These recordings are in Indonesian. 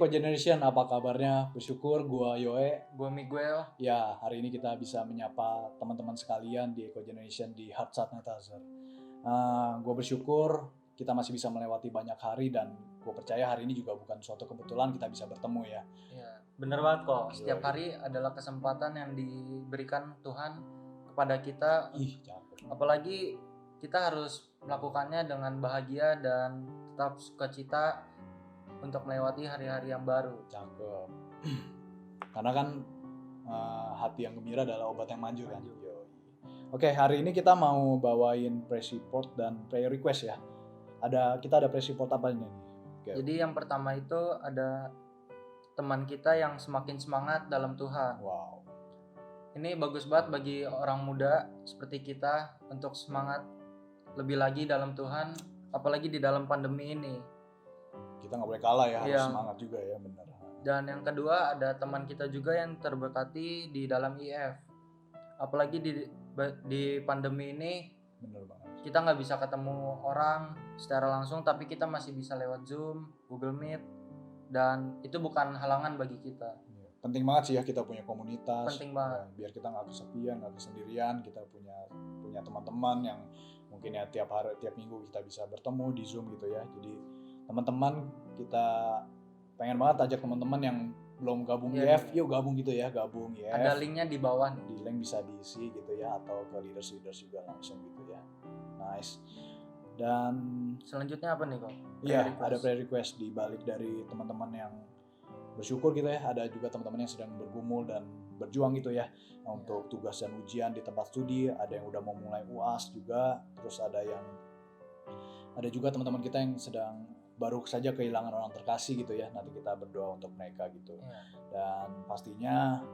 Eco Generation, apa kabarnya? Bersyukur, gua Yoe. Gua Miguel. Ya, hari ini kita bisa menyapa teman-teman sekalian di Eco Generation di Heart Sanitizer. Gua bersyukur kita masih bisa melewati banyak hari dan gua percaya hari ini juga bukan suatu kebetulan kita bisa bertemu ya. Ya, bener banget kok. Setiap hari adalah kesempatan yang diberikan Tuhan kepada kita. Cakep. Apalagi kita harus melakukannya dengan bahagia dan tetap sukacita untuk melewati hari-hari yang baru. Cakep. Karena kan hati yang gembira adalah obat yang manjur kan. Oke, hari ini kita mau bawain praise report dan prayer request ya. Kita ada praise report apa ini? Okay. Jadi yang pertama itu ada teman kita yang semakin semangat dalam Tuhan. Wow. Ini bagus banget bagi orang muda seperti kita untuk semangat lebih lagi dalam Tuhan, apalagi di dalam pandemi ini. Kita nggak boleh kalah ya, harus semangat juga ya, benar. Dan yang kedua ada teman kita juga yang terberkati di dalam IF. Apalagi di pandemi ini, benar banget. Kita nggak bisa ketemu orang secara langsung, tapi kita masih bisa lewat Zoom, Google Meet, dan itu bukan halangan bagi kita. Penting banget sih ya kita punya komunitas. Penting banget. Biar kita nggak kesepian, nggak kesendirian. Kita punya teman-teman yang mungkin ya tiap minggu kita bisa bertemu di Zoom gitu ya. Jadi teman-teman, kita pengen banget ajak teman-teman yang belum gabung IF, yuk gabung gitu ya, gabung IF. Ada linknya di bawah nih. Di link bisa diisi gitu ya, atau ke leaders juga langsung gitu ya. Nice. Dan selanjutnya apa nih kok? Iya, ada prayer request di balik dari teman-teman yang bersyukur gitu ya. Ada juga teman-teman yang sedang bergumul dan berjuang gitu ya untuk tugas dan ujian di tempat studi. Ada yang udah mau mulai UAS juga. Terus ada juga teman-teman kita yang sedang baru saja kehilangan orang terkasih gitu ya. Nanti kita berdoa untuk mereka gitu. Dan pastinya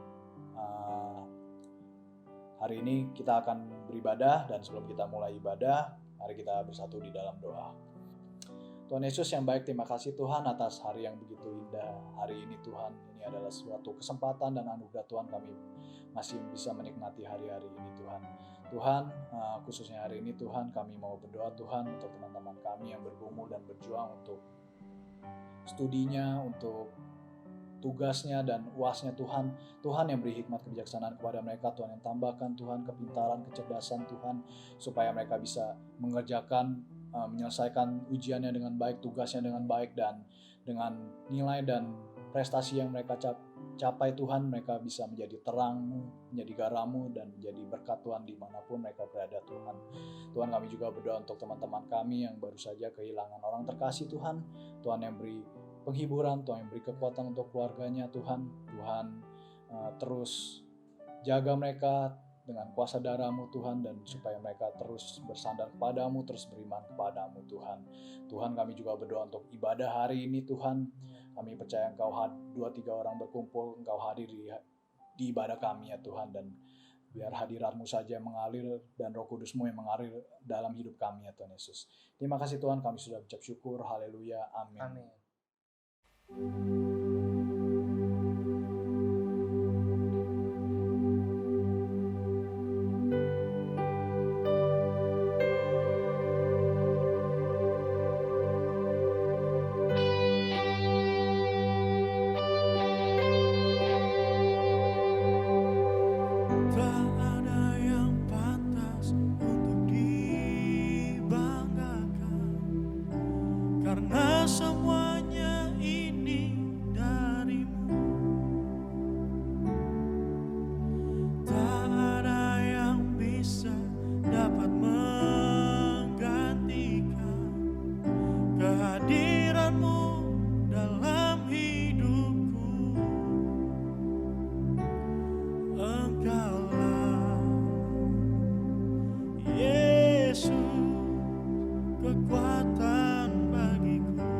hari ini kita akan beribadah, dan sebelum kita mulai ibadah, mari kita bersatu di dalam doa. Tuhan Yesus yang baik, terima kasih Tuhan atas hari yang begitu indah hari ini Tuhan. Ini adalah suatu kesempatan dan anugerah Tuhan, kami masih bisa menikmati hari-hari ini Tuhan. Tuhan, khususnya hari ini Tuhan, kami mau berdoa Tuhan untuk teman-teman kami yang bergumul dan berjuang untuk studinya, untuk tugasnya dan UASnya Tuhan. Tuhan yang beri hikmat kebijaksanaan kepada mereka, Tuhan yang tambahkan Tuhan kepintaran, kecerdasan Tuhan, supaya mereka bisa mengerjakan, menyelesaikan ujiannya dengan baik, tugasnya dengan baik, dan dengan nilai dan prestasi yang mereka capai Tuhan, mereka bisa menjadi terang, menjadi garam-Mu, dan menjadi berkat Tuhan dimanapun mereka berada Tuhan. Tuhan, kami juga berdoa untuk teman-teman kami yang baru saja kehilangan orang terkasih Tuhan. Tuhan yang beri penghiburan, Tuhan yang beri kekuatan untuk keluarganya Tuhan. Tuhan terus jaga mereka dengan kuasa darah-Mu Tuhan, dan supaya mereka terus bersandar kepadamu, terus beriman kepadamu Tuhan. Tuhan, kami juga berdoa untuk ibadah hari ini Tuhan. Kami percaya Engkau 2-3 orang berkumpul, Engkau hadir di ibadah kami ya Tuhan, dan biar hadirat-Mu saja yang mengalir dan Roh Kudus-Mu yang mengalir dalam hidup kami ya Tuhan Yesus. Terima kasih Tuhan, kami sudah ucap syukur. Haleluya. Amin. Amin. Kekuatan bagiku.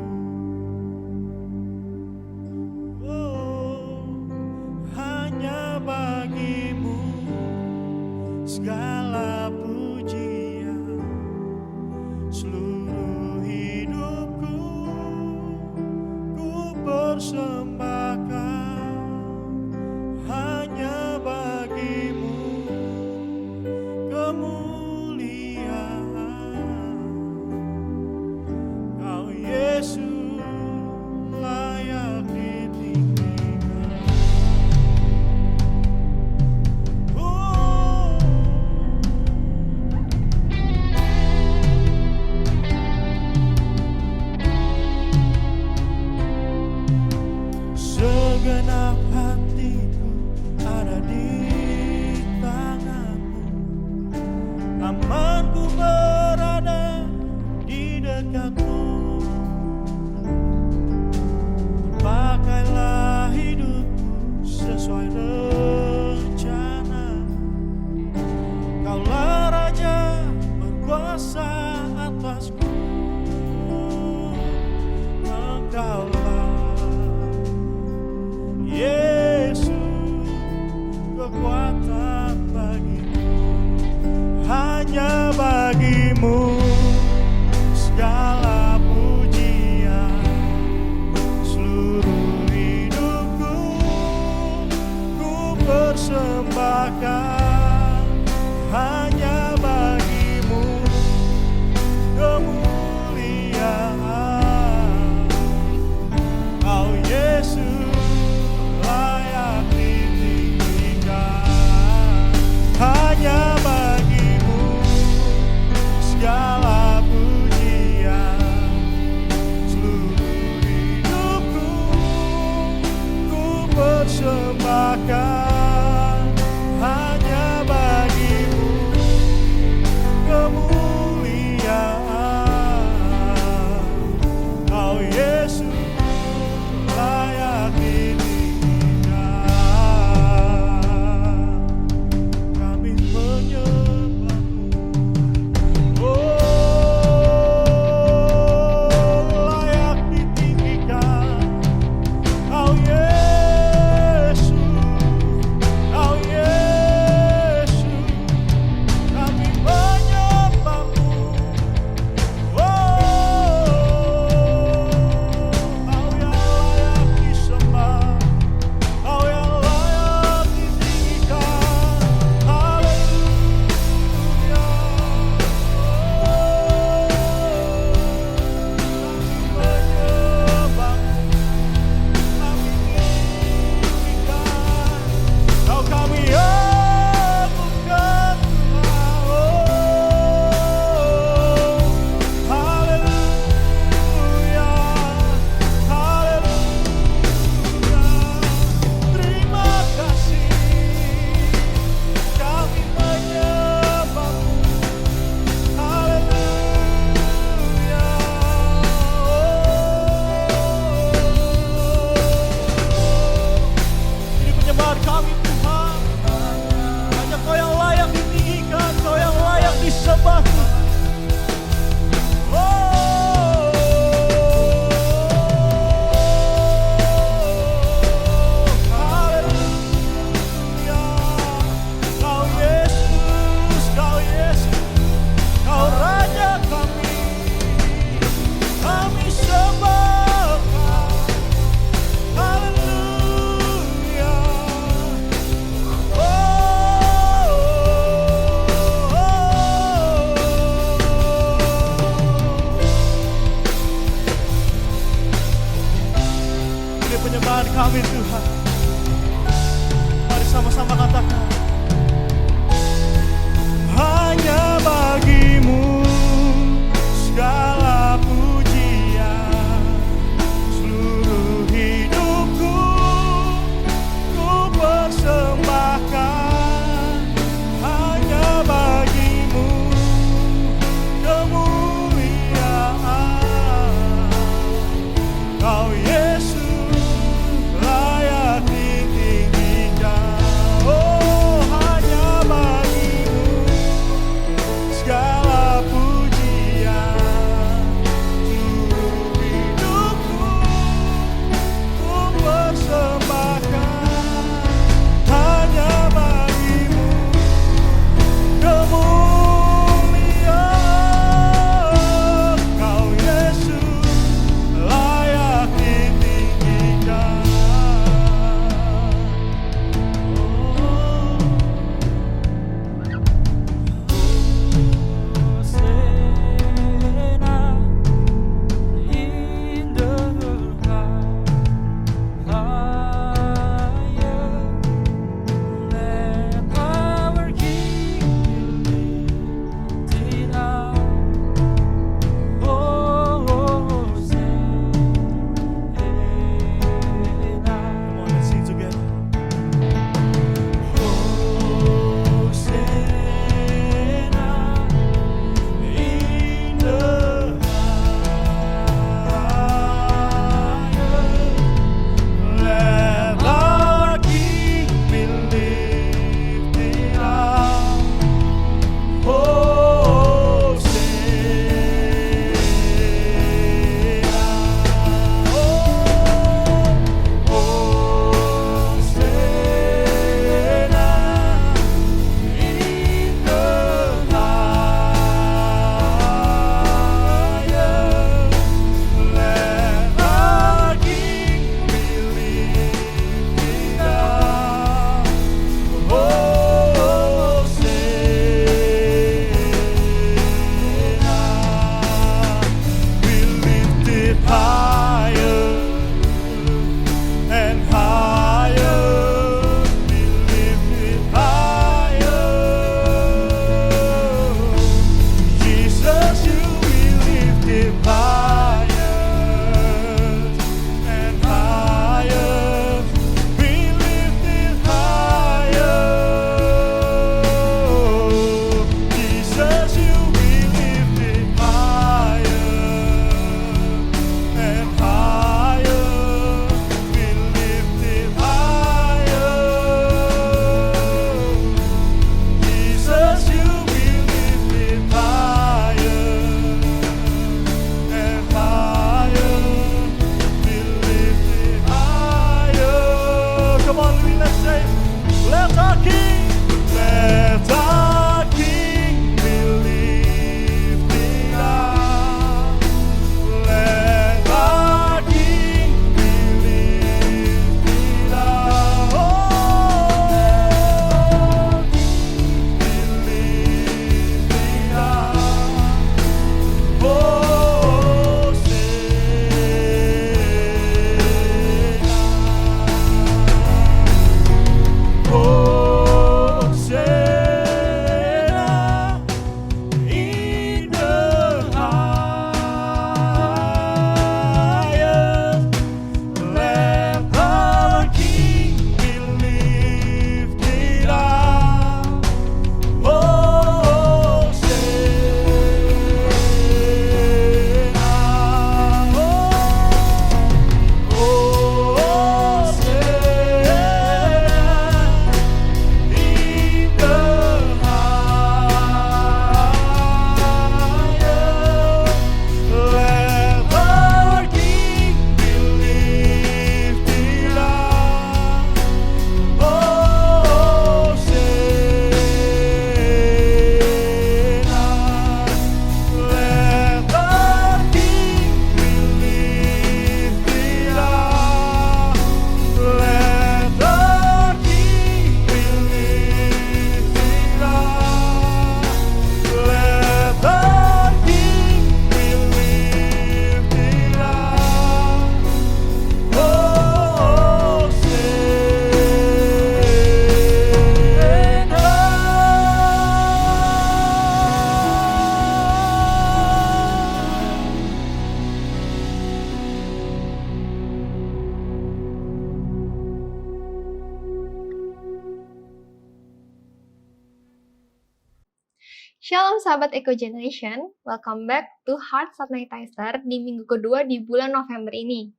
Shalom sahabat Eco Generation, welcome back to Heart Sanitizer di minggu kedua di bulan November ini.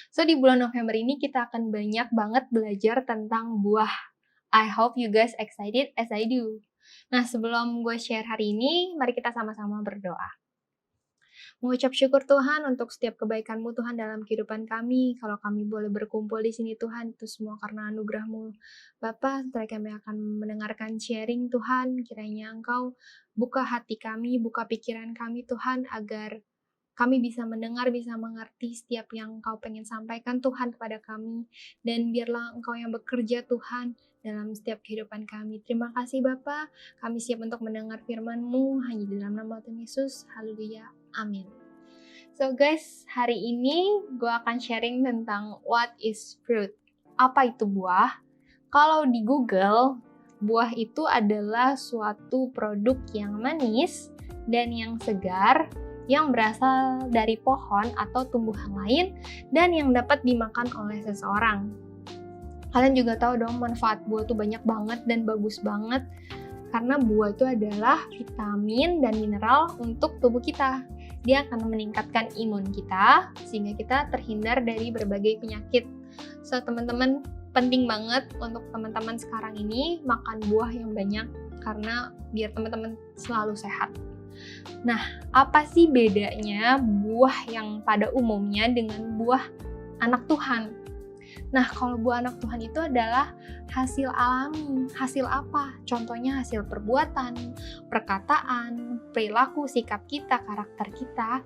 So, di bulan November ini kita akan banyak banget belajar tentang buah. I hope you guys excited as I do. Nah, sebelum gue share hari ini, mari kita sama-sama berdoa. Mengucap syukur Tuhan untuk setiap kebaikan-Mu Tuhan dalam kehidupan kami. Kalau kami boleh berkumpul di sini Tuhan, itu semua karena anugerah-Mu. Bapa, setelah kami akan mendengarkan sharing Tuhan, kiranya Engkau buka hati kami, buka pikiran kami Tuhan, agar kami bisa mendengar, bisa mengerti setiap yang Engkau pengen sampaikan Tuhan kepada kami. Dan biarlah Engkau yang bekerja Tuhan dalam setiap kehidupan kami. Terima kasih Bapa, kami siap untuk mendengar firman-Mu hanya di dalam nama Tuhan Yesus. Haleluya. Amin. So guys, hari ini gue akan sharing tentang what is fruit. Apa itu buah? Kalau di Google, buah itu adalah suatu produk yang manis dan yang segar yang berasal dari pohon atau tumbuhan lain dan yang dapat dimakan oleh seseorang. Kalian juga tahu dong manfaat buah itu banyak banget dan bagus banget karena buah itu adalah vitamin dan mineral untuk tubuh kita. Dia akan meningkatkan imun kita sehingga kita terhindar dari berbagai penyakit. So teman-teman, penting banget untuk teman-teman sekarang ini makan buah yang banyak karena biar teman-teman selalu sehat. Nah, apa sih bedanya buah yang pada umumnya dengan buah anak Tuhan? Nah, kalau buah anak Tuhan itu adalah hasil alami. Hasil apa? Contohnya hasil perbuatan, perkataan, perilaku, sikap kita, karakter kita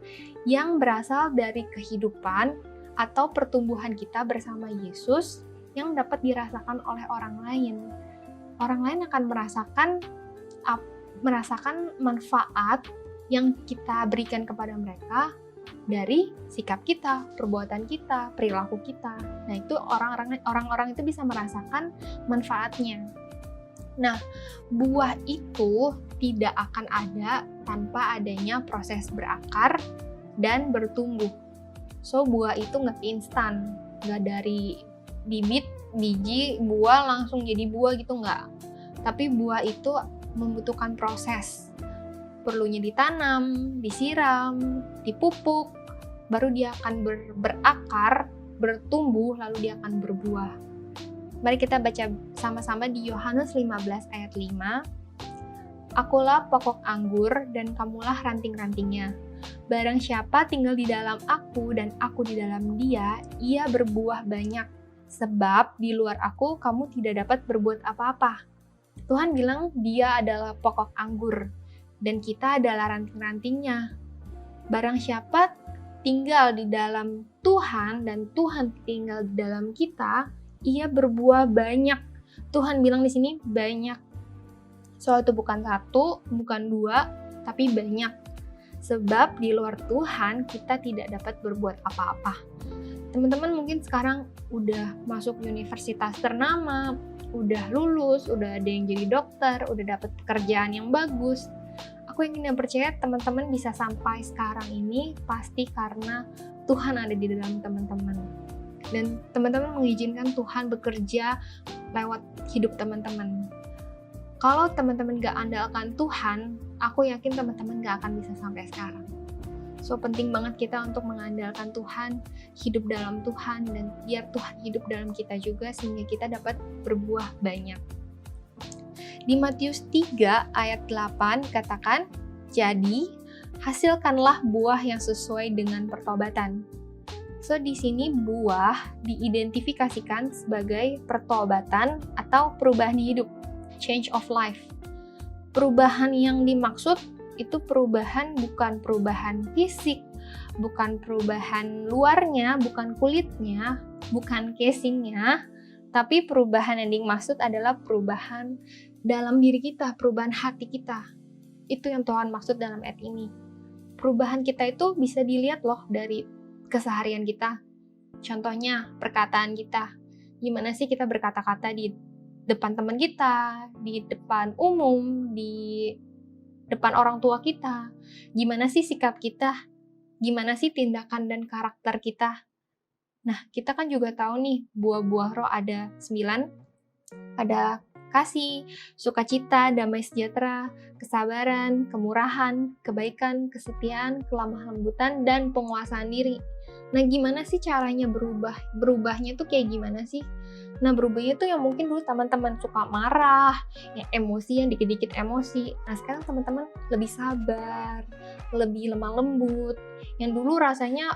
yang berasal dari kehidupan atau pertumbuhan kita bersama Yesus yang dapat dirasakan oleh orang lain. Orang lain akan merasakan manfaat yang kita berikan kepada mereka dari sikap kita, perbuatan kita, perilaku kita. Nah, itu orang-orang itu bisa merasakan manfaatnya. Nah, buah itu tidak akan ada tanpa adanya proses berakar dan bertumbuh. So, buah itu nggak instan, nggak dari biji, buah langsung jadi buah gitu, nggak. Tapi buah itu membutuhkan proses. Perlunya ditanam, disiram, dipupuk, baru dia akan berakar, bertumbuh, lalu dia akan berbuah. Mari kita baca sama-sama di Yohanes 15 ayat 5. Akulah pokok anggur dan kamulah ranting-rantingnya. Barang siapa tinggal di dalam aku dan aku di dalam dia, ia berbuah banyak. Sebab di luar aku kamu tidak dapat berbuat apa-apa. Tuhan bilang dia adalah pokok anggur dan kita adalah ranting-rantingnya. Barang siapa tinggal di dalam Tuhan dan Tuhan tinggal di dalam kita, ia berbuah banyak. Tuhan bilang di sini banyak. Soal itu bukan satu, bukan dua, tapi banyak. Sebab di luar Tuhan kita tidak dapat berbuat apa-apa. Teman-teman mungkin sekarang udah masuk universitas ternama, udah lulus, udah ada yang jadi dokter, udah dapat pekerjaan yang bagus. Aku ingin percaya teman-teman bisa sampai sekarang ini pasti karena Tuhan ada di dalam teman-teman. Dan teman-teman mengizinkan Tuhan bekerja lewat hidup teman-teman. Kalau teman-teman gak andalkan Tuhan, aku yakin teman-teman gak akan bisa sampai sekarang. So penting banget kita untuk mengandalkan Tuhan, hidup dalam Tuhan, dan biar Tuhan hidup dalam kita juga sehingga kita dapat berbuah banyak. Di Matius 3 ayat 8 katakan, jadi hasilkanlah buah yang sesuai dengan pertobatan. So di sini buah diidentifikasikan sebagai pertobatan atau perubahan hidup, change of life. Perubahan yang dimaksud itu perubahan bukan perubahan fisik, bukan perubahan luarnya, bukan kulitnya, bukan casingnya, tapi perubahan yang dimaksud adalah perubahan dalam diri kita, perubahan hati kita. Itu yang Tuhan maksud dalam ayat ini. Perubahan kita itu bisa dilihat loh dari keseharian kita. Contohnya perkataan kita. Gimana sih kita berkata-kata di depan teman kita, di depan umum, di depan orang tua kita. Gimana sih sikap kita? Gimana sih tindakan dan karakter kita? Nah, kita kan juga tahu nih, buah-buah roh ada 9. Ada kasih, sukacita, damai sejahtera, kesabaran, kemurahan, kebaikan, kesetiaan, kelemah lembutan, dan penguasaan diri. Nah, gimana sih caranya berubah? Berubahnya tuh kayak gimana sih? Nah, berubahnya tuh yang mungkin dulu teman-teman suka marah, yang emosi, yang dikit-dikit emosi. Nah, sekarang teman-teman lebih sabar, lebih lemah lembut. Yang dulu rasanya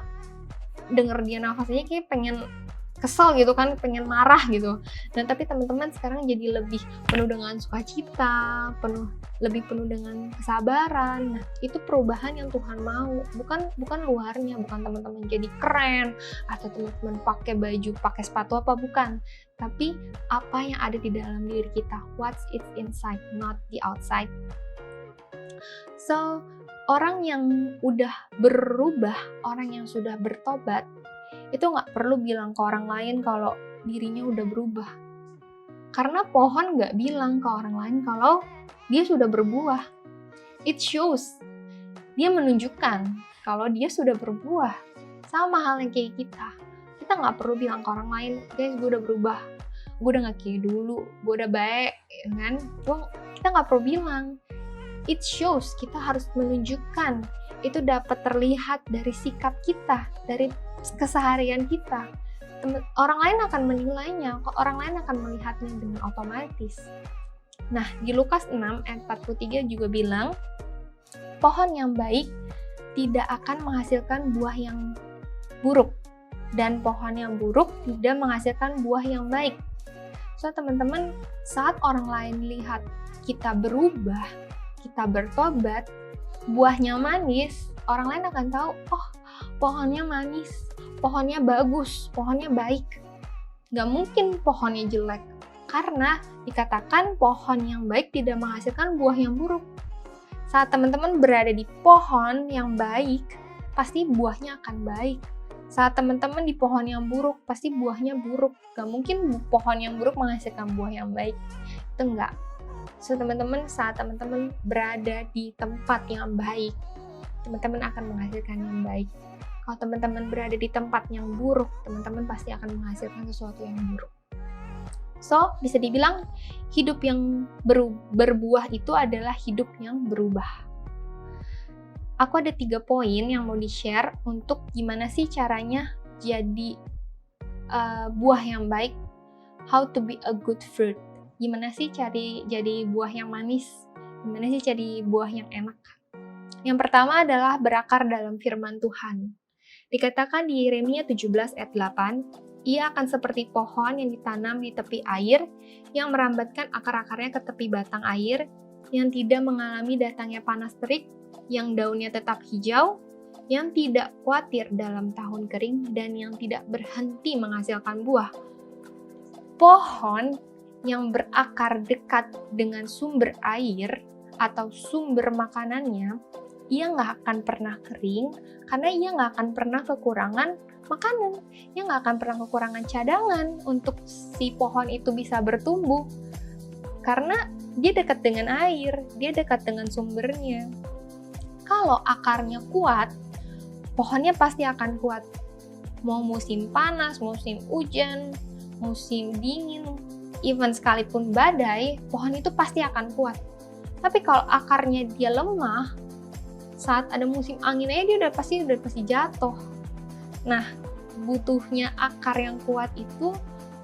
denger dia nafas aja kayak pengen kesel gitu kan, pengen marah gitu. Dan tapi teman-teman sekarang jadi lebih penuh dengan sukacita, lebih penuh dengan kesabaran. Nah, itu perubahan yang Tuhan mau, bukan luarnya, bukan teman-teman jadi keren atau teman-teman pakai baju, pakai sepatu apa, bukan. Tapi apa yang ada di dalam diri kita, what's it inside, not the outside. So, orang yang udah berubah, orang yang sudah bertobat, itu nggak perlu bilang ke orang lain kalau dirinya udah berubah. Karena pohon nggak bilang ke orang lain kalau dia sudah berbuah. It shows. Dia menunjukkan kalau dia sudah berbuah. Sama halnya kayak kita. Kita nggak perlu bilang ke orang lain, guys, gue udah berubah. Gue udah nggak kayak dulu. Gue udah baik, kan? Kita nggak perlu bilang. It shows. Kita harus menunjukkan. Itu dapat terlihat dari sikap kita, dari keseharian kita. Orang lain akan menilainya, orang lain akan melihatnya dengan otomatis. Nah, di Lukas 6 ayat 43 juga bilang, pohon yang baik tidak akan menghasilkan buah yang buruk, dan pohon yang buruk tidak menghasilkan buah yang baik. So, teman-teman, saat orang lain lihat kita berubah, kita bertobat, buahnya manis, orang lain akan tahu, oh, pohonnya manis, pohonnya bagus, pohonnya baik. Gak mungkin pohonnya jelek, karena dikatakan pohon yang baik tidak menghasilkan buah yang buruk. Saat teman-teman berada di pohon yang baik, pasti buahnya akan baik. Saat teman-teman di pohon yang buruk, pasti buahnya buruk. Gak mungkin pohon yang buruk menghasilkan buah yang baik. Itu enggak. So, teman-teman, saat teman-teman berada di tempat yang baik, teman-teman akan menghasilkan yang baik. Kalau teman-teman berada di tempat yang buruk, teman-teman pasti akan menghasilkan sesuatu yang buruk. So, bisa dibilang hidup yang berbuah itu adalah hidup yang berubah. Aku ada 3 poin yang mau di-share untuk gimana sih caranya jadi buah yang baik. How to be a good fruit. Gimana sih jadi buah yang manis? Gimana sih jadi buah yang enak? Yang pertama adalah berakar dalam firman Tuhan. Dikatakan di Yeremia 17 ayat 8, ia akan seperti pohon yang ditanam di tepi air, yang merambatkan akar-akarnya ke tepi batang air, yang tidak mengalami datangnya panas terik, yang daunnya tetap hijau, yang tidak khawatir dalam tahun kering, dan yang tidak berhenti menghasilkan buah. Pohon yang berakar dekat dengan sumber air atau sumber makanannya, ia nggak akan pernah kering, karena ia nggak akan pernah kekurangan makanan. Ia nggak akan pernah kekurangan cadangan untuk si pohon itu bisa bertumbuh. Karena dia dekat dengan air, dia dekat dengan sumbernya. Kalau akarnya kuat, pohonnya pasti akan kuat. Mau musim panas, musim hujan, musim dingin, even sekalipun badai, pohon itu pasti akan kuat. Tapi kalau akarnya dia lemah, saat ada musim angin aja dia udah pasti jatuh. Nah, butuhnya akar yang kuat itu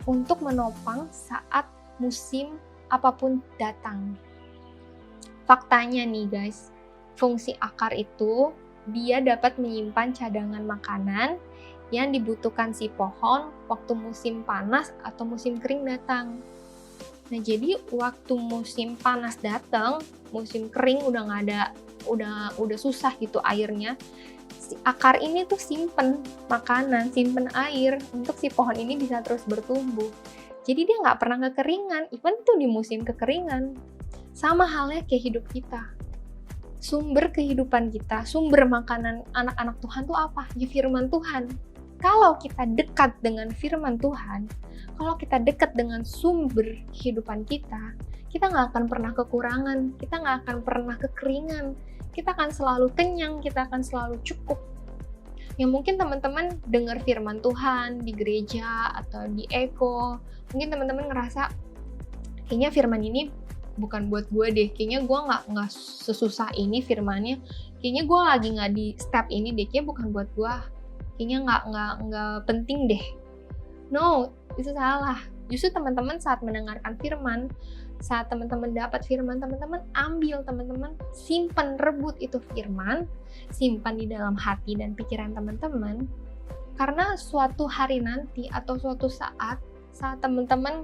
untuk menopang saat musim apapun datang. Faktanya nih guys, fungsi akar itu dia dapat menyimpan cadangan makanan yang dibutuhkan si pohon waktu musim panas atau musim kering datang. Nah, jadi waktu musim panas datang, musim kering udah nggak ada, udah susah gitu airnya. Si akar ini tuh simpen makanan, simpen air untuk si pohon ini bisa terus bertumbuh. Jadi dia nggak pernah kekeringan, even tuh di musim kekeringan. Sama halnya kayak hidup kita. Sumber kehidupan kita, sumber makanan anak-anak Tuhan tuh apa? Ya firman Tuhan. Kalau kita dekat dengan firman Tuhan, kalau kita dekat dengan sumber kehidupan kita nggak akan pernah kekurangan, kita nggak akan pernah kekeringan, kita akan selalu kenyang, kita akan selalu cukup. Yang mungkin teman-teman dengar firman Tuhan di gereja atau di Eko, mungkin teman-teman ngerasa kayaknya firman ini bukan buat gue deh, kayaknya gue nggak sesusah ini firmannya, kayaknya gue lagi nggak di step ini deh, kayaknya bukan buat gue, kayaknya nggak penting deh. No, itu salah. Justru teman-teman saat mendengarkan firman, saat teman-teman dapat firman, teman-teman ambil, teman-teman simpan, rebut itu firman, simpan di dalam hati dan pikiran teman-teman, karena suatu hari nanti atau suatu saat teman-teman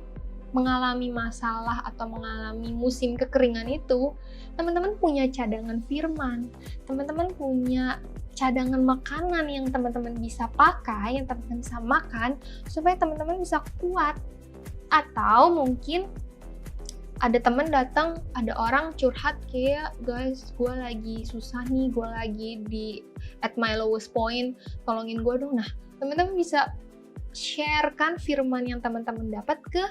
mengalami masalah atau mengalami musim kekeringan itu, teman-teman punya cadangan firman, teman-teman punya cadangan makanan yang teman-teman bisa pakai, yang teman-teman bisa makan, supaya teman-teman bisa kuat. Atau mungkin ada teman datang, ada orang curhat kayak, guys, gue lagi susah nih, gue lagi at my lowest point, tolongin gue dong. Nah, teman-teman bisa sharekan firman yang teman-teman dapat ke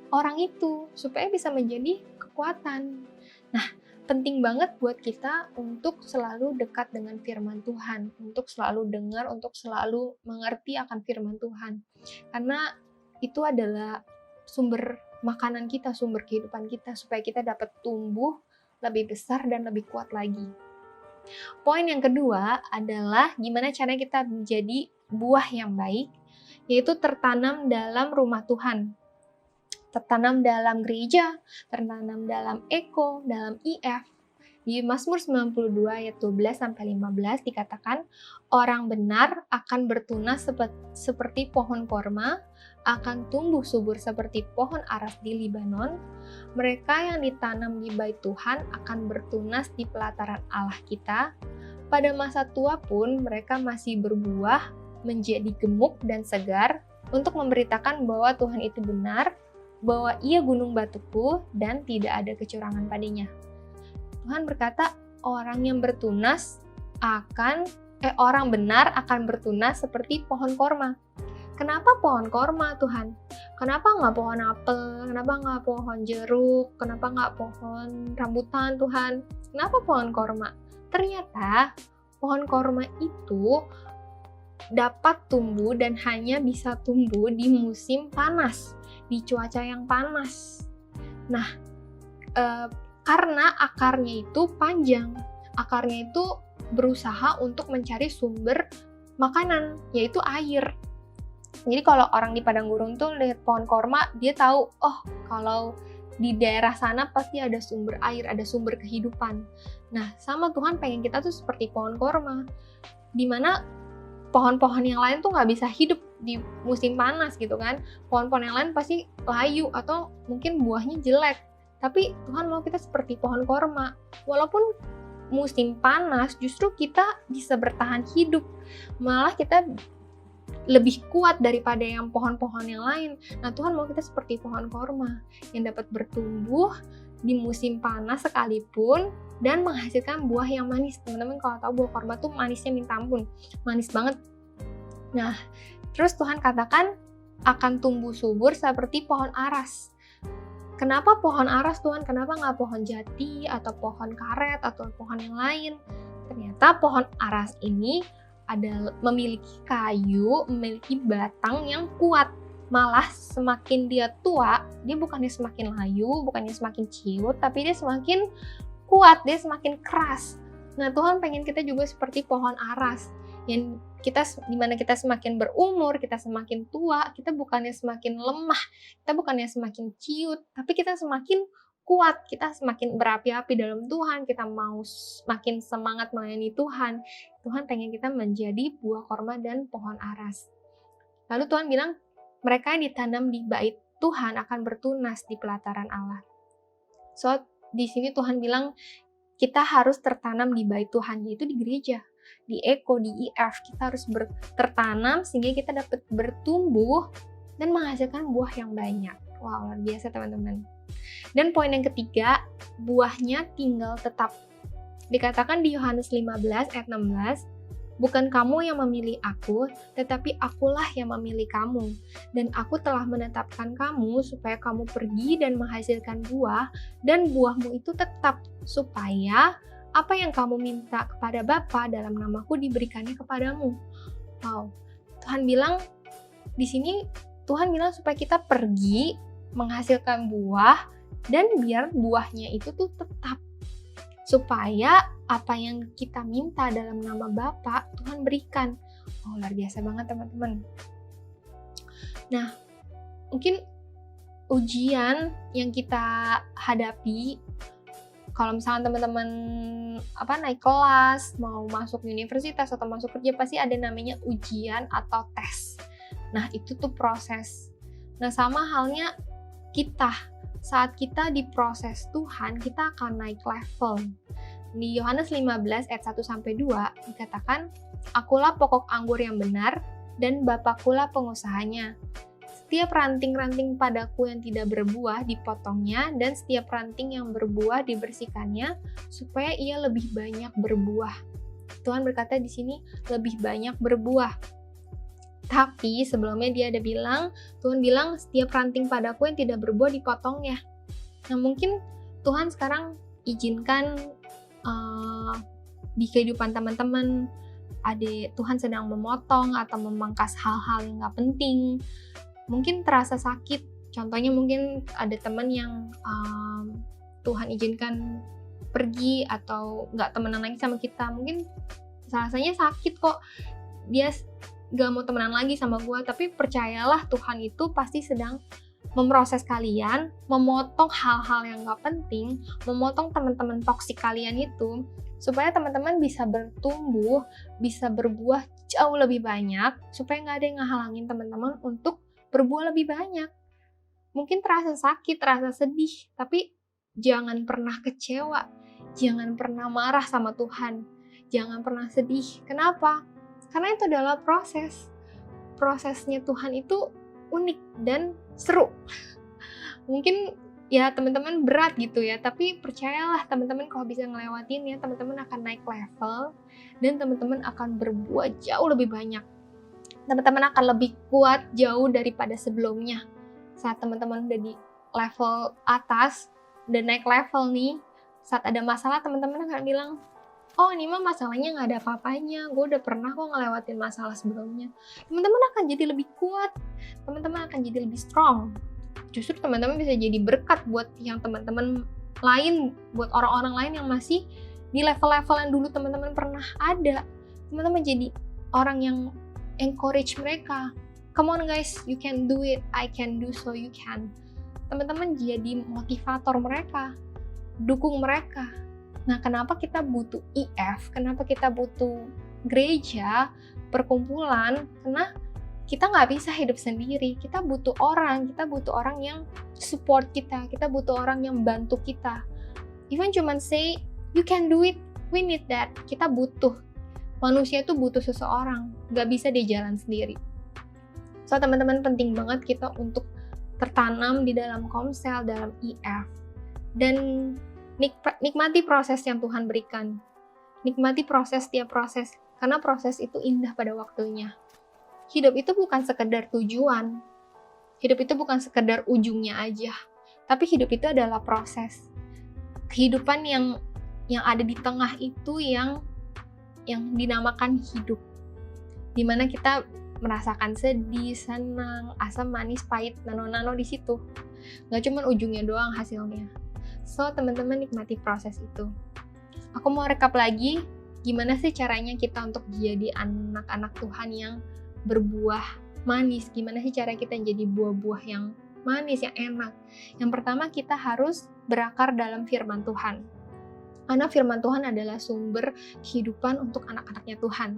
orang itu, supaya bisa menjadi kekuatan. Nah, penting banget buat kita untuk selalu dekat dengan firman Tuhan, untuk selalu dengar, untuk selalu mengerti akan firman Tuhan. Karena itu adalah sumber makanan kita, sumber kehidupan kita, supaya kita dapat tumbuh lebih besar dan lebih kuat lagi. Poin yang kedua adalah gimana caranya kita menjadi buah yang baik, yaitu tertanam dalam rumah Tuhan. Tertanam dalam gereja, tertanam dalam Eko, dalam IF. Di Mazmur 92 ayat 12-15 dikatakan, orang benar akan bertunas seperti pohon korma, akan tumbuh subur seperti pohon aras di Libanon. Mereka yang ditanam di bait Tuhan akan bertunas di pelataran Allah kita. Pada masa tua pun mereka masih berbuah, menjadi gemuk dan segar, untuk memberitakan bahwa Tuhan itu benar, bahwa ia gunung batuku dan tidak ada kecurangan padanya. Tuhan berkata, orang benar akan bertunas seperti pohon korma. Kenapa pohon korma, Tuhan? Kenapa nggak pohon apel? Kenapa nggak pohon jeruk? Kenapa nggak pohon rambutan, Tuhan? Kenapa pohon korma? Ternyata pohon korma itu dapat tumbuh dan hanya bisa tumbuh di musim panas, di cuaca yang panas. Nah, karena akarnya itu panjang, akarnya itu berusaha untuk mencari sumber makanan, yaitu air. Jadi kalau orang di padang gurun tuh lihat pohon korma, dia tahu, oh kalau di daerah sana pasti ada sumber air, ada sumber kehidupan. Nah, sama Tuhan pengen kita tuh seperti pohon korma, dimana pohon-pohon yang lain tuh nggak bisa hidup di musim panas gitu kan. Pohon-pohon yang lain pasti layu atau mungkin buahnya jelek. Tapi Tuhan mau kita seperti pohon korma. Walaupun musim panas, justru kita bisa bertahan hidup. Malah kita lebih kuat daripada yang pohon-pohon yang lain. Nah, Tuhan mau kita seperti pohon korma yang dapat bertumbuh di musim panas sekalipun dan menghasilkan buah yang manis. Teman-teman kalau tahu buah korma tuh manisnya minta ampun, manis banget. Nah, terus Tuhan katakan akan tumbuh subur seperti pohon aras. Kenapa pohon aras, Tuhan? Kenapa nggak pohon jati atau pohon karet atau pohon yang lain? Ternyata pohon aras ini memiliki kayu, memiliki batang yang kuat. Malah semakin dia tua, dia bukannya semakin layu, bukannya semakin ciut, tapi dia semakin kuat, dia semakin keras. Nah, Tuhan pengen kita juga seperti pohon aras, yang dimana kita semakin berumur, kita semakin tua, kita bukannya semakin lemah, kita bukannya semakin ciut, tapi kita semakin kuat, kita semakin berapi-api dalam Tuhan, kita mau semakin semangat melayani Tuhan. Tuhan pengen kita menjadi buah korma dan pohon aras. Lalu Tuhan bilang, mereka yang ditanam di bait Tuhan akan bertunas di pelataran Allah. So, di sini Tuhan bilang, kita harus tertanam di bait Tuhan, yaitu di gereja, di Eko, di IF. Kita harus tertanam sehingga kita dapat bertumbuh dan menghasilkan buah yang banyak. Wow, luar biasa teman-teman. Dan poin yang ketiga, buahnya tinggal tetap. Dikatakan di Yohanes 15 ayat 16, bukan kamu yang memilih aku, tetapi akulah yang memilih kamu. Dan aku telah menetapkan kamu supaya kamu pergi dan menghasilkan buah, dan buahmu itu tetap, supaya apa yang kamu minta kepada Bapa dalam namaku diberikannya kepadamu. Wow, Tuhan bilang, di sini Tuhan bilang supaya kita pergi, menghasilkan buah, Dan biar buahnya itu tuh tetap, supaya apa yang kita minta dalam nama Bapa Tuhan berikan. Oh, luar biasa banget teman-teman. Nah, mungkin ujian yang kita hadapi kalau misalnya teman-teman naik kelas, mau masuk universitas atau masuk kerja, pasti ada namanya ujian atau tes. Nah, itu tuh proses. Nah, sama halnya kita, saat kita diproses Tuhan, kita akan naik level. Di Yohanes 15 ayat 1-2 dikatakan, "Akulah pokok anggur yang benar dan Bapakulah pengusahanya. Setiap ranting-ranting padaku yang tidak berbuah dipotongnya, dan setiap ranting yang berbuah dibersihkannya, supaya ia lebih banyak berbuah." Tuhan berkata di sini lebih banyak berbuah. Tapi sebelumnya dia ada bilang, Tuhan bilang setiap ranting padaku yang tidak berbuah dipotongnya. Nah, mungkin Tuhan sekarang izinkan di kehidupan teman-teman, Tuhan sedang memotong atau memangkas hal-hal yang gak penting. Mungkin terasa sakit. Contohnya mungkin ada teman yang Tuhan izinkan pergi atau gak temenan lagi sama kita. Mungkin rasanya sakit kok, dia gak mau temenan lagi sama gue. Tapi percayalah, Tuhan itu pasti sedang memproses kalian, memotong hal-hal yang gak penting, memotong teman-teman toksik kalian itu, supaya teman-teman bisa bertumbuh, bisa berbuah jauh lebih banyak, supaya gak ada yang ngehalangin teman-teman untuk berbuah lebih banyak. Mungkin terasa sakit, terasa sedih, tapi jangan pernah kecewa, jangan pernah marah sama Tuhan, jangan pernah sedih. Kenapa? Karena itu adalah proses. Prosesnya Tuhan itu unik dan seru. Mungkin ya teman-teman berat gitu ya, tapi percayalah teman-teman kalau bisa ngelewatin ya, teman-teman akan naik level dan teman-teman akan berbuah jauh lebih banyak. Teman-teman akan lebih kuat jauh daripada sebelumnya. Saat teman-teman udah di level atas, udah naik level nih, saat ada masalah teman-teman akan bilang, oh ini mah masalahnya gak ada apa-apanya, gue udah pernah kok ngelewatin masalah sebelumnya. Teman-teman akan jadi lebih kuat, teman-teman akan jadi lebih strong. Justru teman-teman bisa jadi berkat buat yang teman-teman lain, buat orang-orang lain yang masih di level-level yang dulu teman-teman pernah ada. Teman-teman jadi orang yang encourage mereka. Come on guys, you can do it, I can do so you can. Teman-teman jadi motivator mereka, dukung mereka. Nah, kenapa kita butuh IF? Kenapa kita butuh gereja, perkumpulan? Karena kita nggak bisa hidup sendiri. Kita butuh orang yang support kita butuh orang yang bantu kita. Even cuman say, you can do it, we need that. Kita butuh. Manusia itu butuh seseorang. Nggak bisa dia jalan sendiri. So, teman-teman, penting banget kita untuk tertanam di dalam Komsel, dalam IF. Dan nikmati proses yang Tuhan berikan. Nikmati setiap proses. Karena proses itu indah pada waktunya. Hidup itu bukan sekedar tujuan. Hidup itu bukan sekedar ujungnya aja. Tapi hidup itu adalah proses. Kehidupan yang ada di tengah itu yang dinamakan hidup. Dimana kita merasakan sedih, senang, asam, manis, pahit, nano-nano di situ. Gak cuma ujungnya doang hasilnya. So, teman-teman nikmati proses itu. Aku mau rekap lagi, gimana sih caranya kita untuk jadi anak-anak Tuhan yang berbuah manis? Gimana sih cara kita jadi buah-buah yang manis, yang enak? Yang pertama, kita harus berakar dalam firman Tuhan. Karena firman Tuhan adalah sumber kehidupan untuk anak-anaknya Tuhan.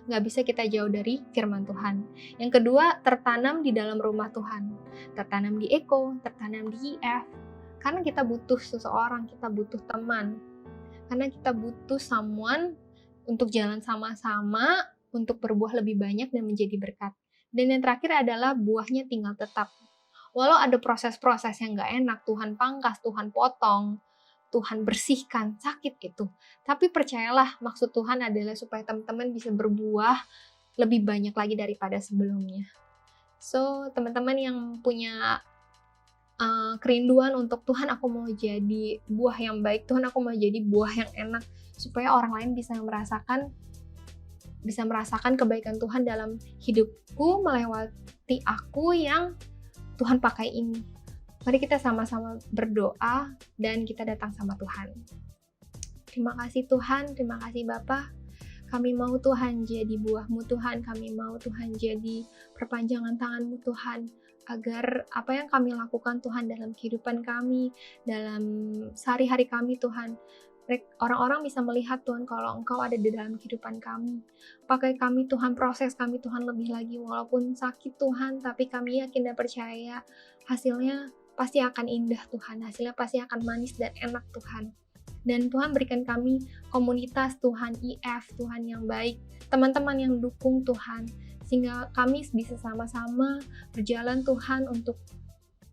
Nggak bisa kita jauh dari firman Tuhan. Yang kedua, tertanam di dalam rumah Tuhan. Tertanam di Eko, tertanam di IF. Karena kita butuh seseorang, kita butuh teman. Karena kita butuh someone untuk jalan sama-sama, untuk berbuah lebih banyak dan menjadi berkat. Dan yang terakhir adalah buahnya tinggal tetap. Walau ada proses-proses yang gak enak, Tuhan pangkas, Tuhan potong, Tuhan bersihkan, sakit itu. Tapi percayalah, maksud Tuhan adalah supaya teman-teman bisa berbuah lebih banyak lagi daripada sebelumnya. So, teman-teman yang punya kerinduan untuk Tuhan, aku mau jadi buah yang baik, Tuhan aku mau jadi buah yang enak, supaya orang lain bisa merasakan kebaikan Tuhan dalam hidupku melewati aku yang Tuhan pakai ini. Mari kita sama-sama berdoa dan kita datang sama Tuhan. Terima kasih Tuhan, terima kasih Bapa. Kami mau Tuhan jadi buah-Mu Tuhan, kami mau Tuhan jadi perpanjangan tangan-Mu Tuhan, agar apa yang kami lakukan Tuhan dalam kehidupan kami, dalam sehari-hari kami Tuhan, orang-orang bisa melihat Tuhan kalau Engkau ada di dalam kehidupan kami. Pakai kami Tuhan, proses kami Tuhan lebih lagi, walaupun sakit Tuhan, tapi kami yakin dan percaya hasilnya pasti akan indah Tuhan, hasilnya pasti akan manis dan enak Tuhan. Dan Tuhan berikan kami komunitas Tuhan, IF Tuhan yang baik, teman-teman yang dukung Tuhan, sehingga kami bisa sama-sama berjalan Tuhan untuk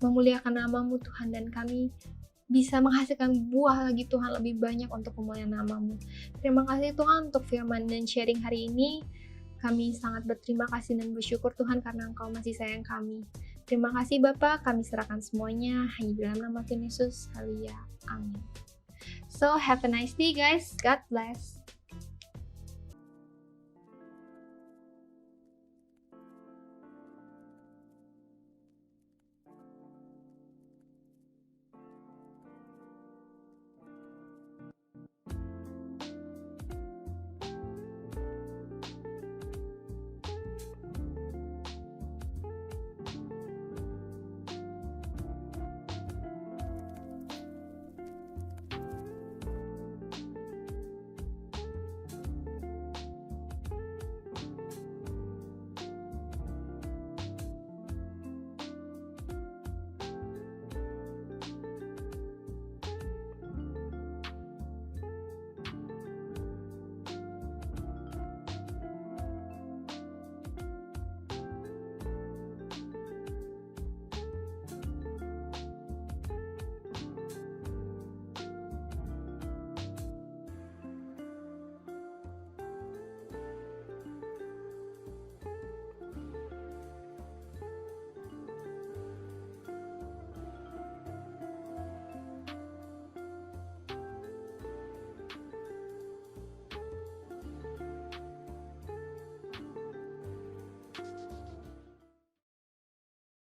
memuliakan nama-Mu Tuhan, dan kami bisa menghasilkan buah lagi Tuhan lebih banyak untuk kemuliaan nama-Mu. Terima kasih Tuhan untuk firman dan sharing hari ini. Kami sangat berterima kasih dan bersyukur Tuhan karena Engkau masih sayang kami. Terima kasih Bapa, kami serahkan semuanya hanya dalam nama Tuhan Yesus. Haleluya. Amin. So have a nice day guys. God bless.